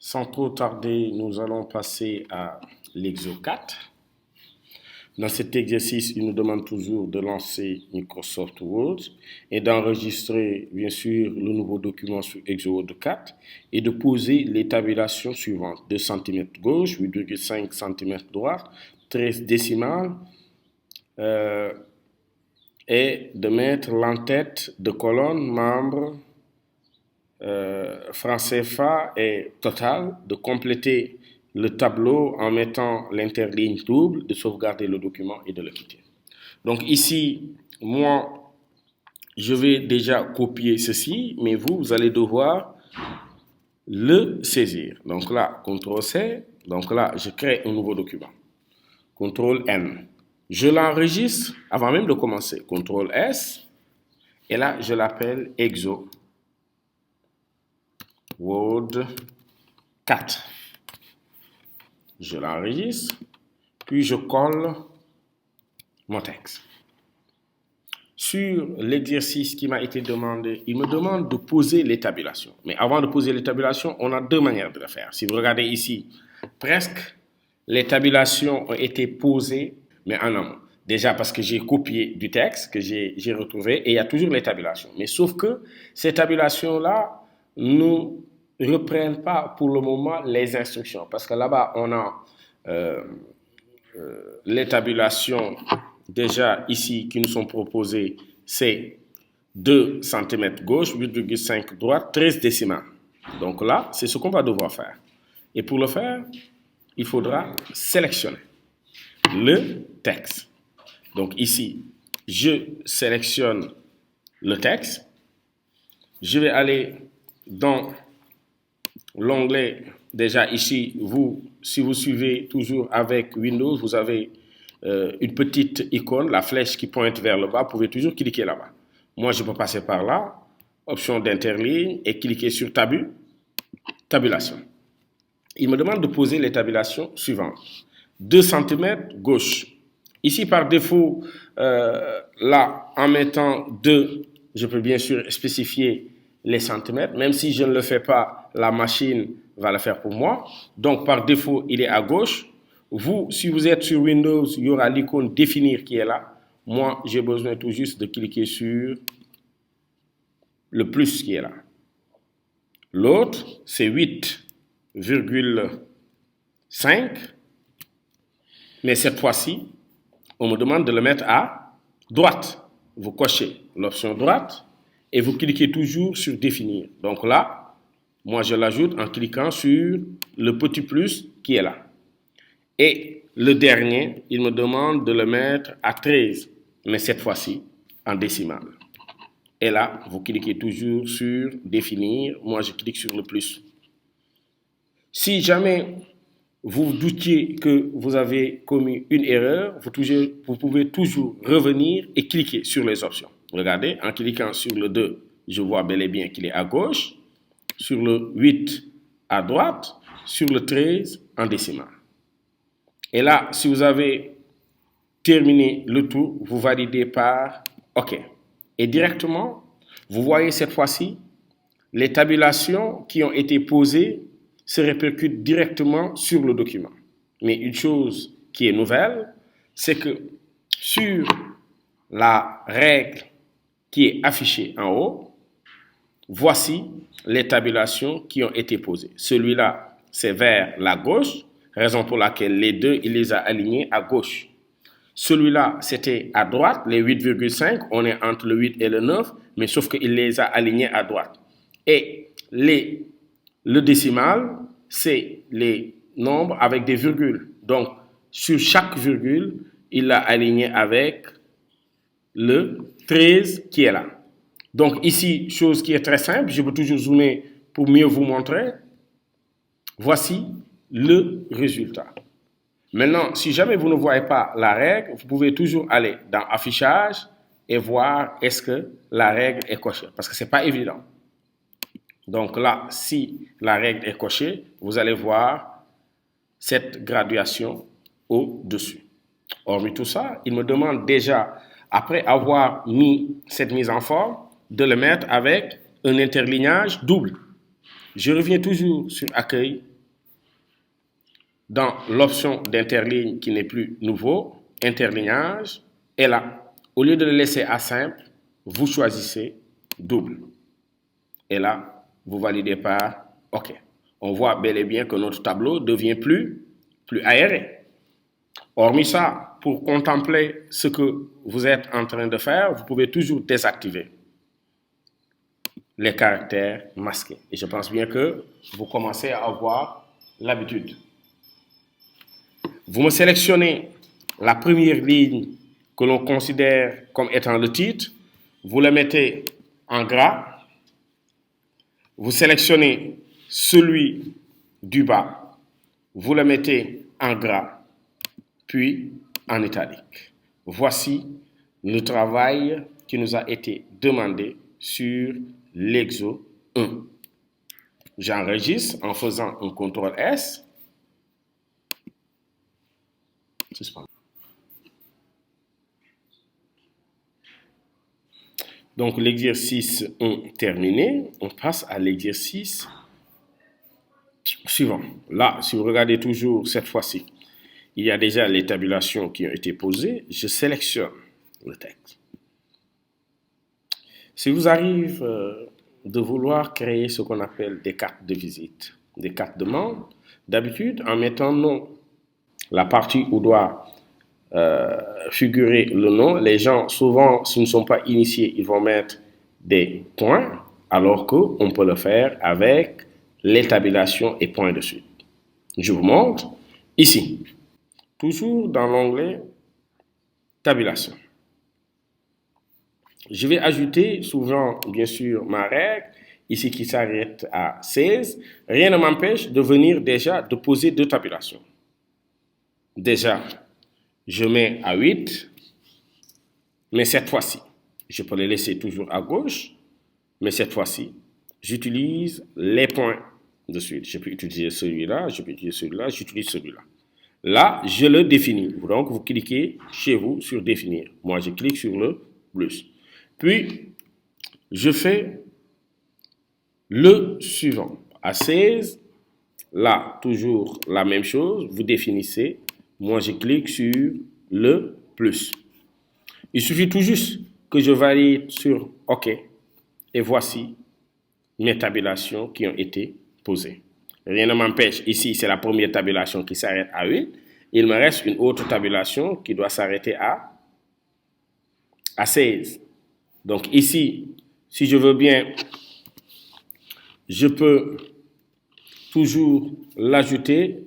Sans trop tarder, nous allons passer à l'exo 4. Dans cet exercice, il nous demande toujours de lancer Microsoft Word et d'enregistrer, bien sûr, le nouveau document sur Exo 4 et de poser les tabulations suivantes. 2 cm gauche, 8,5 cm droite, 13 décimales et de mettre l'entête de colonne, membre, franc CFA et total, de compléter le tableau en mettant l'interligne double, de sauvegarder le document et de le quitter. Donc ici, moi, je vais déjà copier ceci, mais vous allez devoir le saisir. Donc là, CTRL-C, donc là, je crée un nouveau document. CTRL-N. Je l'enregistre avant même de commencer. CTRL-S, et là, je l'appelle Exo Word 4. Je l'enregistre, puis je colle mon texte. Sur l'exercice qui m'a été demandé, il me demande de poser les tabulations. Mais avant de poser les tabulations, on a deux manières de le faire. Si vous regardez ici, presque les tabulations ont été posées, mais en amont. Déjà parce que j'ai copié du texte que j'ai retrouvé et il y a toujours les tabulations. Mais sauf que ces tabulations-là ne reprennent pas pour le moment les instructions. Parce que là-bas, on a les tabulations déjà ici qui nous sont proposées, c'est 2 cm gauche, 8,5 droite, 13 décimales. Donc là, c'est ce qu'on va devoir faire. Et pour le faire, il faudra sélectionner le texte. Donc ici, je sélectionne le texte. Je vais aller dans l'onglet, déjà ici, si vous suivez toujours avec Windows, vous avez une petite icône, la flèche qui pointe vers le bas, vous pouvez toujours cliquer là-bas. Moi, je peux passer par là, option d'interligne et cliquer sur tabulation. Il me demande de poser les tabulations suivantes. 2 cm gauche. Ici, par défaut, là, en mettant 2, je peux bien sûr spécifier les centimètres. Même si je ne le fais pas, la machine va le faire pour moi. Donc, par défaut, il est à gauche. Vous, si vous êtes sur Windows, il y aura l'icône définir qui est là. Moi, j'ai besoin tout juste de cliquer sur le plus qui est là. L'autre, c'est 8,5. Mais cette fois-ci, on me demande de le mettre à droite. Vous cochez l'option droite et vous cliquez toujours sur définir. Donc là, moi je l'ajoute en cliquant sur le petit plus qui est là. Et le dernier, il me demande de le mettre à 13, mais cette fois-ci en décimale. Et là, vous cliquez toujours sur définir. Moi, je clique sur le plus. Si jamais vous doutiez que vous avez commis une erreur, vous pouvez toujours revenir et cliquer sur les options. Regardez, en cliquant sur le 2, je vois bel et bien qu'il est à gauche, sur le 8 à droite, sur le 13 en décimale. Et là, si vous avez terminé le tout, vous validez par OK. Et directement, vous voyez cette fois-ci, les tabulations qui ont été posées se répercute directement sur le document. Mais une chose qui est nouvelle, c'est que sur la règle qui est affichée en haut, voici les tabulations qui ont été posées. Celui-là, c'est vers la gauche, raison pour laquelle les deux, il les a alignés à gauche. Celui-là, c'était à droite, les 8,5, on est entre le 8 et le 9, mais sauf qu'il les a alignés à droite. Et le décimal, c'est les nombres avec des virgules. Donc, sur chaque virgule, il l'a aligné avec le 13 qui est là. Donc, ici, chose qui est très simple, je peux toujours zoomer pour mieux vous montrer. Voici le résultat. Maintenant, si jamais vous ne voyez pas la règle, vous pouvez toujours aller dans Affichage et voir est-ce que la règle est cochée. Parce que ce n'est pas évident. Donc là, si la règle est cochée, vous allez voir cette graduation au-dessus. Hormis tout ça, il me demande déjà, après avoir mis cette mise en forme, de le mettre avec un interlignage double. Je reviens toujours sur Accueil dans l'option d'interligne qui n'est plus nouveau, interlignage, et là, au lieu de le laisser à simple, vous choisissez double. Et là, vous validez par OK. On voit bel et bien que notre tableau devient plus aéré. Hormis ça, pour contempler ce que vous êtes en train de faire, vous pouvez toujours désactiver les caractères masqués. Et je pense bien que vous commencez à avoir l'habitude. Vous me sélectionnez la première ligne que l'on considère comme étant le titre, vous le mettez en gras, vous sélectionnez celui du bas, vous le mettez en gras, puis en italique. Voici le travail qui nous a été demandé sur l'exo 1. J'enregistre en faisant un CTRL S. Donc l'exercice 1 terminé, on passe à l'exercice suivant. Là, si vous regardez toujours cette fois-ci, il y a déjà les tabulations qui ont été posées. Je sélectionne le texte. Si vous arrive de vouloir créer ce qu'on appelle des cartes de visite, des cartes de membre, d'habitude, en mettant nom, la partie où doit figurer le nom, les gens, souvent, s'ils ne sont pas initiés, ils vont mettre des points, alors qu'on peut le faire avec les tabulations et points de suite. Je vous montre ici, toujours dans l'onglet tabulation. Je vais ajouter souvent, bien sûr, ma règle, ici qui s'arrête à 16. Rien ne m'empêche de venir déjà de poser deux tabulations. Déjà, je mets à 8, mais cette fois-ci, je peux les laisser toujours à gauche, mais cette fois-ci, j'utilise les points de suite. Je peux utiliser celui-là, je peux utiliser celui-là, j'utilise celui-là. Là, je le définis. Donc, vous cliquez chez vous sur définir. Moi, je clique sur le plus. Puis, je fais le suivant. À 16, là, toujours la même chose. Vous définissez. Moi, je clique sur le plus. Il suffit tout juste que je valide sur OK. Et voici mes tabulations qui ont été posées. Rien ne m'empêche. Ici, c'est la première tabulation qui s'arrête à 8. Il me reste une autre tabulation qui doit s'arrêter à 16. Donc ici, si je veux bien, je peux toujours l'ajouter.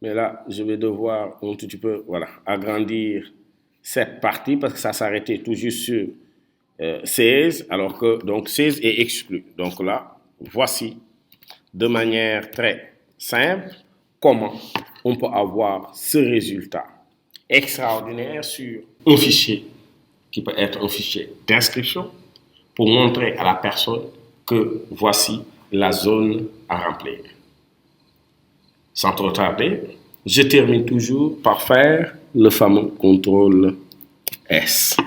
Mais là, je vais devoir un tout petit peu agrandir cette partie parce que ça s'arrêtait tout juste sur 16, alors que donc 16 est exclu. Donc là, voici de manière très simple comment on peut avoir ce résultat extraordinaire sur un fichier qui peut être un fichier d'inscription pour montrer à la personne que voici la zone à remplir. Sans trop tarder, je termine toujours par faire le fameux CTRL S.